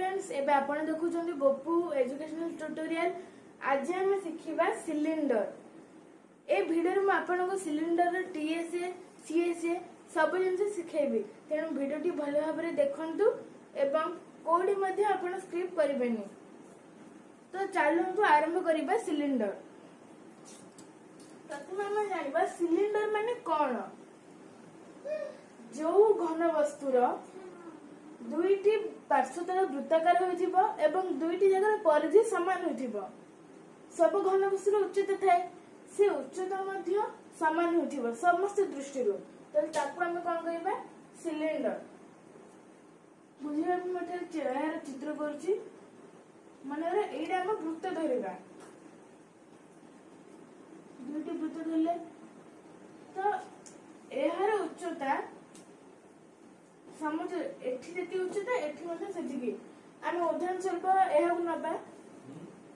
Friends एबे आपण देखुछन्ती Gopu educational tutorial. आज हम सिखिबा सिलिंडर। ए वीडियो में आपण को सिलिंडर रो टीएसए सीएसए सब जिन सिखेबी, तेणु वीडियोटी भल भाव देखंतु एवं कोडी मध्ये आपण स्किप करिबेनी। तो चलंतु आरंभ करिबा सिलिंडर। प्रथम हम जानिबा सिलिंडर माने कोन। जो घन वस्तुर दुईटी पार्श्वतल वृत्ताकार होइथिबो एवं दुईटी जगह परिधि समान होइथिबो। सब घन वस्तुर उच्चता थाए, से उच्चता मध्य समान होइथिबो समस्त दृष्टिरो। तो ताकू हम कोन कहिबा सिलिंडर। बुझिबा मते चेहरा चित्र करछि माने रे एडा हम वृत्त धरिबा। दुईटी वृत्त धरले तो एहार उच्चता समुद्र एठी जेती उच्चता एठी मध्ये सेतिकी। हम उदाहरण स्वरूप एहाकु नबा।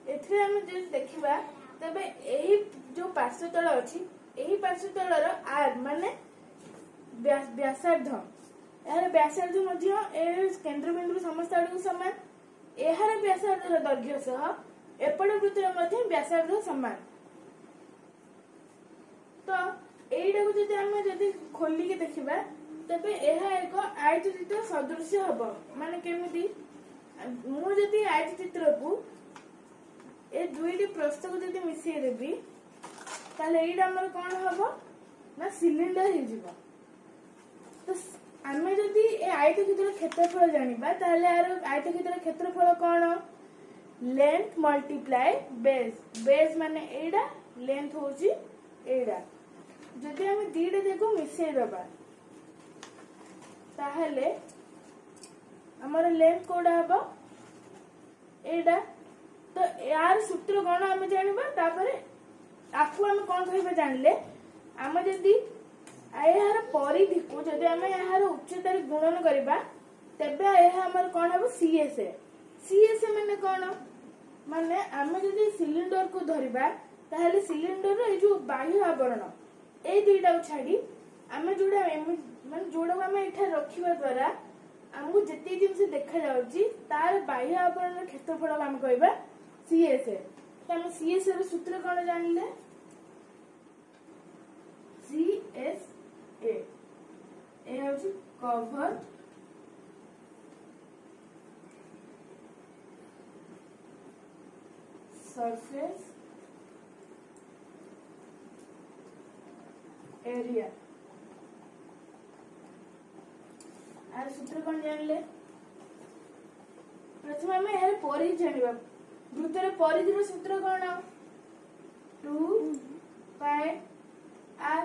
एथरे हम जे देखिबा तबे एही जो पार्श्वतल अछि एही पार्श्वतलर आर माने व्यासार्ध, एहार व्यासार्ध मध्ये ए केंद्र बिंदु समस्त आडू समान। एहार व्यासार्धर दैर्घ्य सह एपड वृत्तर मध्ये व्यासार्ध समान। तो एइडा को जदि हम जदि खोली के देखिबा तबे एहा एक आयत चित्र सदृश हबो। माने केमिति मु जदि आयत चित्र को ए दुईटी प्रस्थ को जदि मिसै देबी ताले एइडा हमर कोन हबो ना सिलिंडर हे जिवो। तो आमे जदि ए आयत चित्र क्षेत्रफल जानिबा ताले आरो आयत चित्र क्षेत्रफल कोन लेंथ मल्टीप्लाई बेस। बेस माने एइडा, लेंथ होची एइडा। जदि हम दीटा देखो मिसै दबा ताहले हमर लेंथ कोडा हबो एडा। तो यार सूत्र कोन हम जानिबा तापरे आखु हम कोन कहबा जानले हम जदी एहार परिधि को जदी हम एहार उच्चता रे गुणन करबा तबे एहा हमर कोन हबो सीएसए। सीएसए माने कोन माने हम जदी सिलिंडर को धरिबा ताहले सिलिंडर रे जो बाह्य आवरण ए दुईटा को छाडी हम जोडा माने जोडा हम एठा रखिबा द्वारा हमको जति जिंस देखा जाउची तार बाह्य आवरण क्षेत्रफल हम कहबा सीएसए। तो हम सीएसए रो सूत्र कोन जानले सीएसए ए होची कवर्ड सरफेस एरिया। आर सूत्र कोन जानले प्रथम हम एहर परिधि जानिबा। वृत्तर परिधि रो सूत्र कोन 2 पाई आर।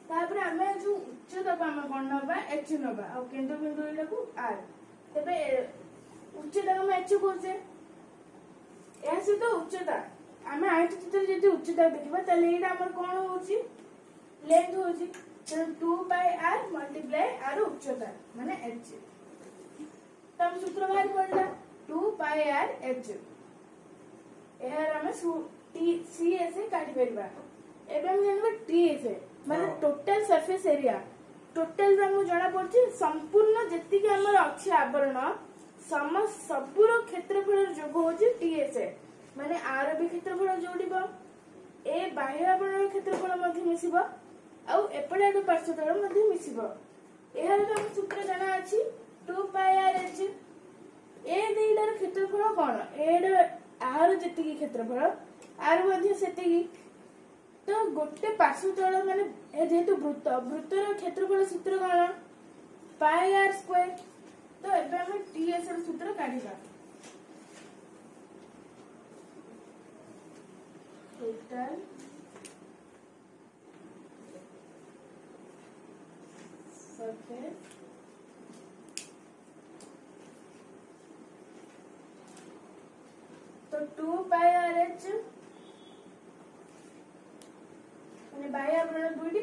तापर हम जो उच्चता को हम कोन नबा h नबा आ केंद्र बिंदु एटा को r। तबे उच्चता हम h कोसे ए से तो उच्चता हम आयत चित्र जति उच्चता देखिबा तले एटा हमर कोन होची लेंथ होची। तो 2 पाई r मल्टीप्लाई r उच्चता माने h। तब सूत्र बाहर पड़ला 2 पाई r h। एहर हम सीएसए काटी परबा। एबे हम जानबा टीएसए माने टोटल सरफेस एरिया। टोटल हमु जणा पड़छि संपूर्ण जति के हमर अछि आवरण समस्त सबुर क्षेत्रफल जोग होछि टीएसए। माने r भी क्षेत्रफल जोडिबो ए बाह्य आवरण क्षेत्रफल मध्ये मिसिबो आउ एपडे आडू पार्श्वतल मध्ये मिसिबो। एहार तो हम सूत्र जाना अछि 2 पाई r h। ए देइलार क्षेत्रफल कोन एड आर जति क्षेत्रफल आर मध्ये सेति। तो गोटे पार्श्वतल माने ए जेतु वृत्त वृत्तर क्षेत्रफल सूत्र कोन पाई r स्क्वायर। तो एबे हम टीएस रो सूत्र काढिबा। टोटल सरफेस तो 2 पाई r h माने बाह्य आवरण दुईटी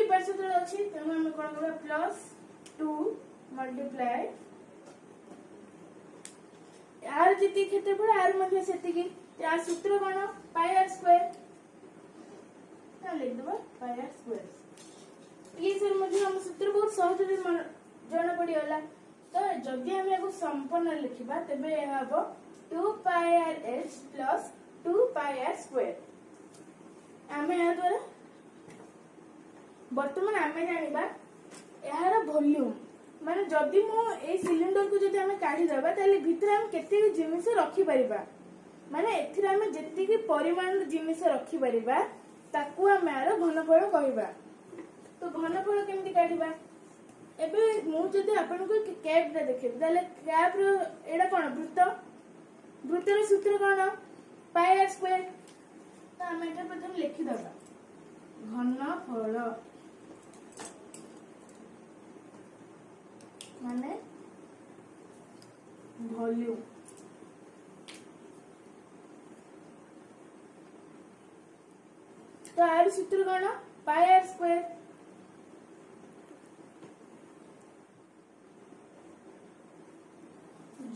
पार्श्वतल अछि। तेणु हम कोन करबा प्लस 2 मल्टीप्लाई r जति क्षेत्रफल r मध्ये सेतिकी। या सूत्र कोन पाई r स्क्वायर। ता लिख दबा पाई r स्क्वायर। ये सर मध्ये हम सूत्र बहुत सहज रे जणा पड़ी होला तो जदि आम या संपूर्ण लिखा तेरे यह हम 2πrh प्लस 2πr स्क्वायर आम या द्वारा बर्तमान आम जाना यार वॉल्यूम माने जदि मु ए सिलिंडर को जदि आम काढ़ीदेबा ताले भितर आम केते जिनिस रखी परिबा माने एथिरे आम जेतिकी परिमाण जिनिस रखी परिबा ताकू आम यार घनफल कहबा। तो घनफल केमती काढ़ीबा एबे मु जदि आपन को कैप रे देखेबी ताले कैप रो एडा कोन वृत्त वृत्तर सूत्र कोन पाई आर स्क्वायर। तो आम एटा प्रथम लिखि दबा घनफल माने वॉल्यूम तो आर सूत्र कोन पाई आर स्क्वायर।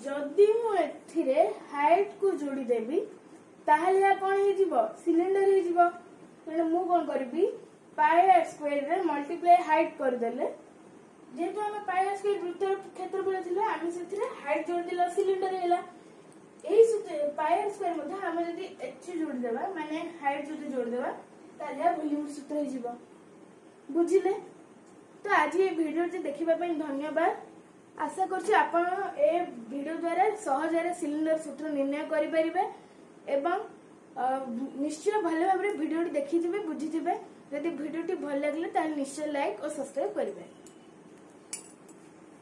जदि मु एथिरे हाइट को जोड़ी देबी ताहले या कोन हे जिवो सिलिंडर हे जिवो माने मु कोन करबी पाई आर स्क्वायर रे मल्टीप्लाई हाइट कर देले जेहेतु आम पाई आर स्क्वायर वृत्तर क्षेत्रफल थिला आम सेथिरे हाइट जोड़ी देला सिलिंडर हेला एही सूत्र पाई आर स्क्वायर मध्ये हम जदि एच जोड़ी देबा माने हाइट जदि जोड़ी देबा ताले वॉल्यूम सूत्र हे जिवो बुझिले। तो आज ये वीडियो देखिबा पई धन्यवाद। आशा करछि आपण ए वीडियो द्वारा सहजरे सिलिंडर सूत्र निर्णय करि परिबे एवं निश्चय भले भाबरे वीडियो देखि जिबे बुझि जिबे। यदि वीडियो भल लागले ताले निश्चय लाइक और सब्सक्राइब करिबे।